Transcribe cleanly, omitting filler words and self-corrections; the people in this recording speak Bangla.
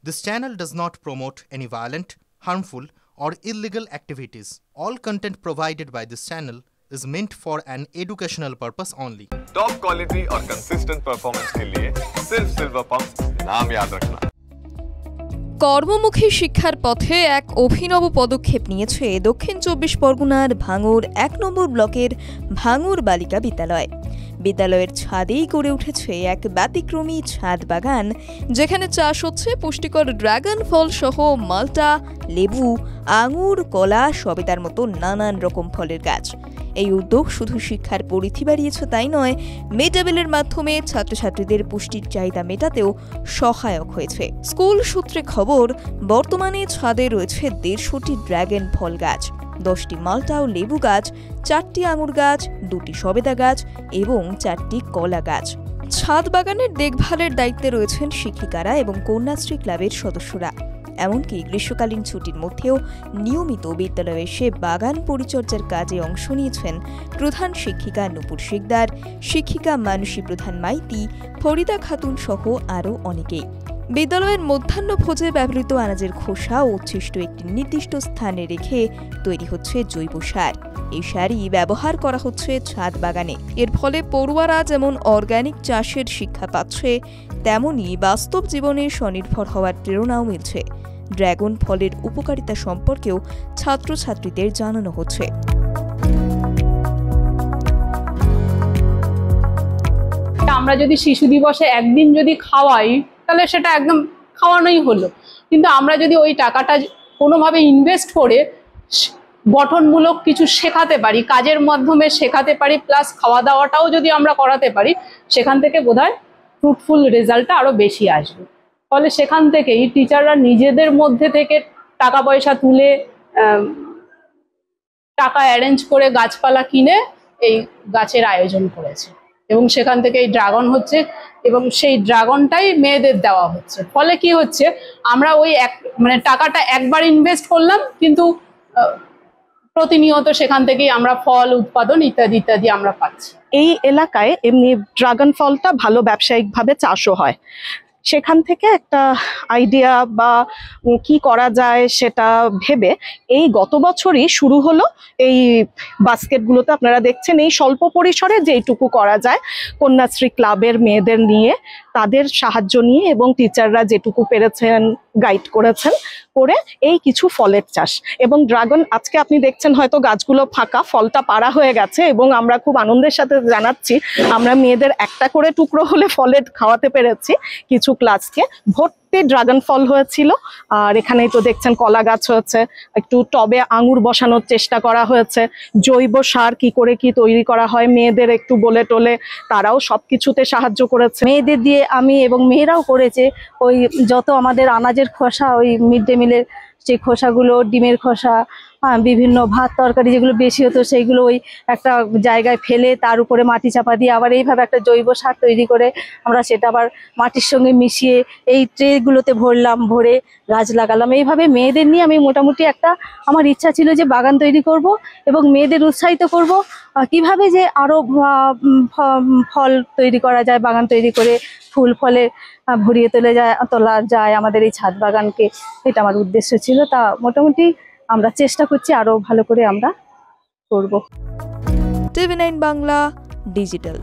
This channel does not promote any violent, harmful, or illegal activities. All content provided by this channel is meant for an educational purpose only. Top quality और कंसिस्टेंट परफॉर्मेंस के लिए सिर्फ सिल्वर पंप नाम याद रखना। কর্মমুখী শিক্ষার পথে এক অভিনব পদক্ষেপ নিয়েছে দক্ষিণ ২৪ পরগনার ভাঙড় ১ নম্বর ব্লকের ভাঙড় বালিকা বিদ্যালয়। বিদ্যালয়ের ছাদেই গড়ে উঠেছে এক ব্যতিক্রমী ছাদ বাগান, যেখানে চাষ হচ্ছে পুষ্টিকর ড্রাগন ফল সহ মাল্টা, লেবু, আঙুর, কলা, সবেদার মতো নানান রকম ফলের গাছ। এই উদ্যোগ শুধু শিক্ষার পরিধি বাড়িয়েছে তাই নয়, মিড ডে মিলের মাধ্যমে ছাত্রছাত্রীদের পুষ্টির চাহিদা মেটাতেও সহায়ক হয়েছে। স্কুল সূত্রে খবর, বর্তমানে ছাদে রয়েছে ১৫০টি ড্রাগন ফল গাছ, ১০টি মাল্টা ও লেবু গাছ, ৪টি আঙুর গাছ, ২টি সবেদা গাছ এবং ৪টি কলা গাছ। ছাদ বাগানের দেখভালের দায়িত্বে রয়েছেন শিক্ষিকারা এবং কন্যাশ্রী ক্লাবের সদস্যরা। এমনকি গ্রীষ্মকালীন ছুটির মধ্যেও নিয়মিত বিদ্যালয়ে এসে বাগান পরিচর্যার কাজে অংশ নিয়েছেন প্রধান শিক্ষিকা নূপুর শিকদার, শিক্ষিকা মানসী প্রধান মাইতি, ফরিদা খাতুন সহ আরও অনেকেই। বিদ্যালয়ের মধ্যাহ্নভোজে ব্যবহৃত আনাজের খোসা ও উচ্ছিষ্ট একটি নির্দিষ্ট স্থানে রেখে তৈরি হচ্ছে জৈব সার। এই সারই ব্যবহার করা হচ্ছে ছাদ বাগানে। এর ফলে পড়ুয়ারা যেমন অর্গানিক চাষের শিক্ষা পাচ্ছে, তেমনই বাস্তব জীবনে স্বনির্ভর হওয়ার প্রেরণাও মিলছে। ড্রাগন ফলের উপকারিতা সম্পর্কেও ছাত্রছাত্রীদের জানানো হচ্ছে। আমরা যদি শিশু দিবসে একদিন যদি খাওয়াই, তাহলে সেটা একদম খাওয়ানোই হলো। কিন্তু আমরা যদি ওই টাকাটা কোনোভাবে ইনভেস্ট করে গঠনমূলক কিছু শেখাতে পারি, কাজের মাধ্যমে শেখাতে পারি, প্লাস খাওয়া দাওয়াটাও যদি আমরা করাতে পারি, সেখান থেকে বোধহয় ফ্রুটফুল রেজাল্টটা আরও বেশি আসবে। ফলে সেখান থেকেই টিচাররা নিজেদের মধ্যে থেকে টাকা পয়সা তুলে টাকা অ্যারেঞ্জ করে গাছপালা কিনে এই গাছের আয়োজন করেছে এবং সেখান থেকে এই ড্রাগন হচ্ছে এবং সেই ড্রাগনটাই মেয়েদের দেওয়া হচ্ছে। ফলে কি হচ্ছে, আমরা ওই টাকাটা একবার ইনভেস্ট করলাম, কিন্তু প্রতিনিয়ত সেখান থেকেই আমরা ফল উৎপাদন ইত্যাদি ইত্যাদি আমরা পাচ্ছি। এই এলাকায় এমনি ড্রাগন ফলটা ভালো ব্যবসায়িকভাবে চাষও হয়। সেখান থেকে একটা আইডিয়া বা কি করা যায় সেটা ভেবে এই গত বছরই শুরু হলো এই বাস্কেটগুলোতে আপনারা দেখছেন এই স্বল্প পরিসরে যেইটুকু করা যায় কন্যাশ্রী ক্লাবের মেয়েদের নিয়ে, তাদের সাহায্য নিয়ে এবং টিচাররা যেটুকু পেরেছেন গাইড করেছেন করে এই কিছু ফলের চাষ। এবং ড্রাগন আজকে আপনি দেখছেন হয়তো গাছগুলো ফাঁকা, ফলটা পাড়া হয়ে গেছে এবং আমরা খুব আনন্দের সাথে জানাচ্ছি আমরা মেয়েদের একটা করে টুকরো হলে ফলের খাওয়াতে পেরেছি কিছু ক্লাসকে। ভর্তি ড্রাগন ফল হয়েছিল। আর এখানেই তো দেখছেন কলা গাছ হয়েছে, একটু টবে আঙুর বসানোর চেষ্টা করা হয়েছে। জৈব সার কি করে কি তৈরি করা হয় মেয়েদের একটু বলে টোলে তারাও সবকিছুতে সাহায্য করেছে। মেয়েদের দিয়ে আমি এবং মেয়েরাও করেছে ওই যত আমাদের আনাজের খোসা, ওই মিড ডে মিলের যে খোসাগুলো, ডিমের খোসা, বিভিন্ন ভাত তরকারি যেগুলো বেশি হতো সেইগুলো ওই একটা জায়গায় ফেলে তার উপরে মাটি চাপা দিয়ে আবার এইভাবে একটা জৈব সার তৈরি করে আমরা সেটা আবার মাটির সঙ্গে মিশিয়ে এই ট্রেগুলোতে ভরলাম, ভরে গাছ লাগালাম। এইভাবে মেয়েদের নিয়ে আমি মোটামুটি একটা আমার ইচ্ছা ছিল যে বাগান তৈরি করব এবং মেয়েদের উৎসাহিত করব কিভাবে যে আরও ফল তৈরি করা যায়, বাগান তৈরি করে ফুল ফলে ভরিয়ে তোলা যায় আমাদের এই ছাদ বাগানকে। এটা আমার উদ্দেশ্য ছিল। তা মোটামুটি আমরা চেষ্টা করছি আরো ভালো করে আমরা করব। টিভি9 বাংলা ডিজিটাল।